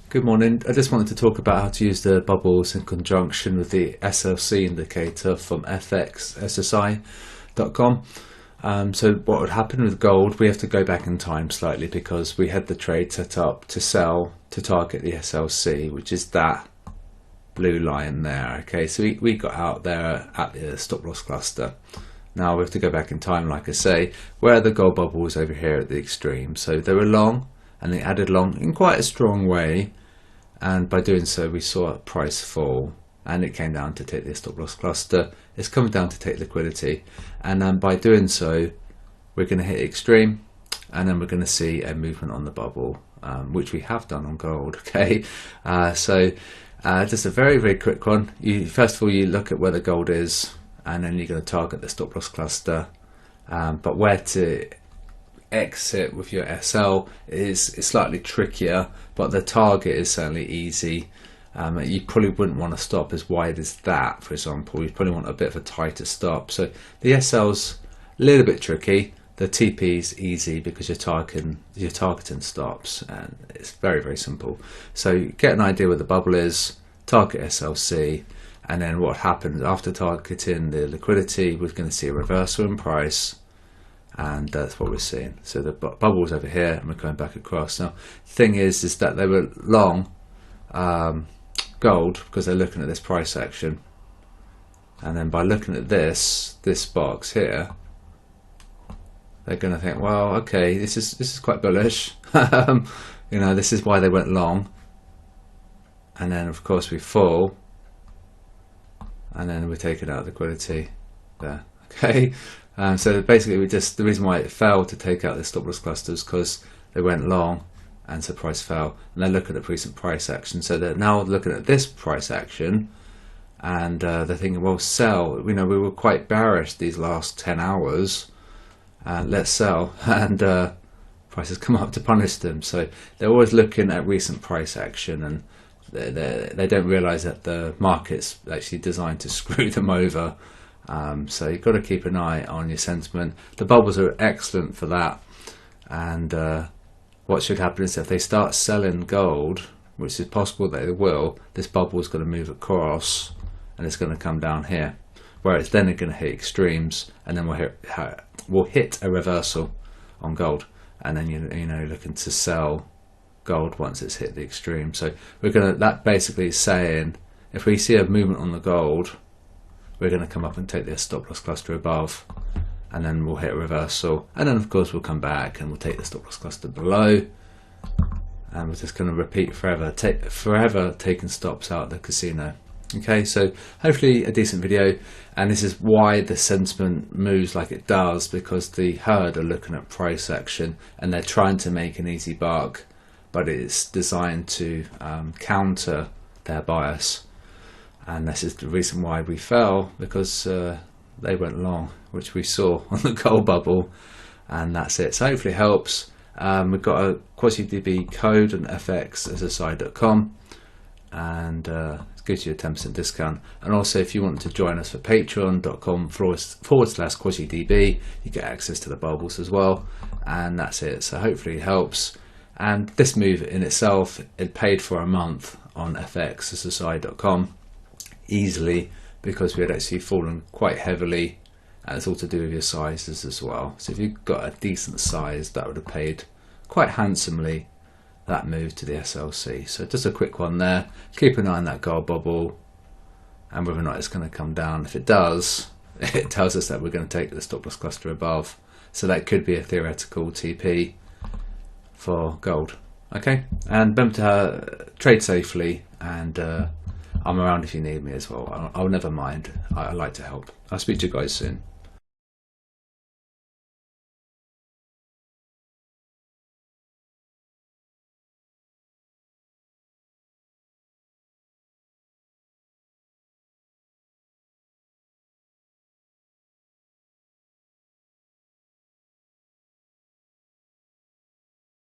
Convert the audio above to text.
Good morning. I just wanted to talk about how to use the bubbles in conjunction with the SLC indicator from fxssi.com. So what would happen with gold, we have to go back in time slightly because we had the trade set up to sell to target the SLC, which is that blue line there. Okay, so we got out there at the stop loss cluster. Now we have to go back in time, like I say, where the gold bubble was over here at the extreme. So they were long and they added long in quite a strong way, and by doing so we saw a price fall and it came down to take the stop loss cluster. It's coming down to take liquidity, and by doing so we're going to hit extreme, and then we're going to see a movement on the bubble, which we have done on gold. Okay, so just a very quick one. First of all, you look at where the gold is, and then you're going to target the stop loss cluster, but where to exit with your SL is slightly trickier, but the target is certainly easy. You probably wouldn't want to stop as wide as that, for example. You probably want a bit of a tighter stop. So the SL's a little bit tricky. The TP's easy because you're targeting stops, and it's very simple. So get an idea where the bubble is, target SLC, and then what happens after targeting the liquidity, we're going to see a reversal in price, and that's what we're seeing. So the bubble's over here and we're going back across. Now the thing is that they were long gold because they're looking at this price action, and then by looking at this box here, they're going to think, well, okay, this is quite bullish. You know, this is why they went long, and then of course we fall, and then we're taking out liquidity there. Okay, so basically the reason why it fell to take out the stop loss clusters because they went long and so price fell, and they're looking at recent price action. So they're now looking at this price action, and they're thinking, well, sell. You know, we were quite bearish these last 10 hours. Let's sell, and prices come up to punish them. So they're always looking at recent price action, and they don't realize that the market's actually designed to screw them over. So you've got to keep an eye on your sentiment. The bubbles are excellent for that, and what should happen is if they start selling gold, which is possible that they will, this bubble is going to move across and it's going to come down here, where it's then going to hit extremes, and then we'll hit a reversal on gold, and then you know looking to sell gold once it's hit the extreme. So that basically is saying if we see a movement on the gold, we're going to come up and take the stop loss cluster above, and then we'll hit a reversal, and then of course we'll come back and we'll take the stop loss cluster below, and we're just going to repeat forever taking stops out of the casino. Okay, so hopefully a decent video, and this is why the sentiment moves like it does, because the herd are looking at price action and they're trying to make an easy buck, but it's designed to counter their bias, and this is the reason why we fell, because they went long, which we saw on the gold bubble, and that's it. So hopefully it helps. We've got a QDB code on fxssi.com, and it gives you a 10% discount. And also, if you want to join us for patreon.com/QDB, you get access to the bubbles as well, and that's it. So hopefully it helps. And this move in itself, it paid for a month on fxssi.com easily, because we had actually fallen quite heavily, and it's all to do with your sizes as well. So if you've got a decent size, that would have paid quite handsomely, that move to the SLC. So just a quick one there. Keep an eye on that gold bubble and whether or not it's going to come down. If it does, it tells us that we're going to take the stop loss cluster above, so that could be a theoretical TP for gold. Okay, and remember to trade safely, and I'm around if you need me as well. I'll never mind. I like to help. I'll speak to you guys soon.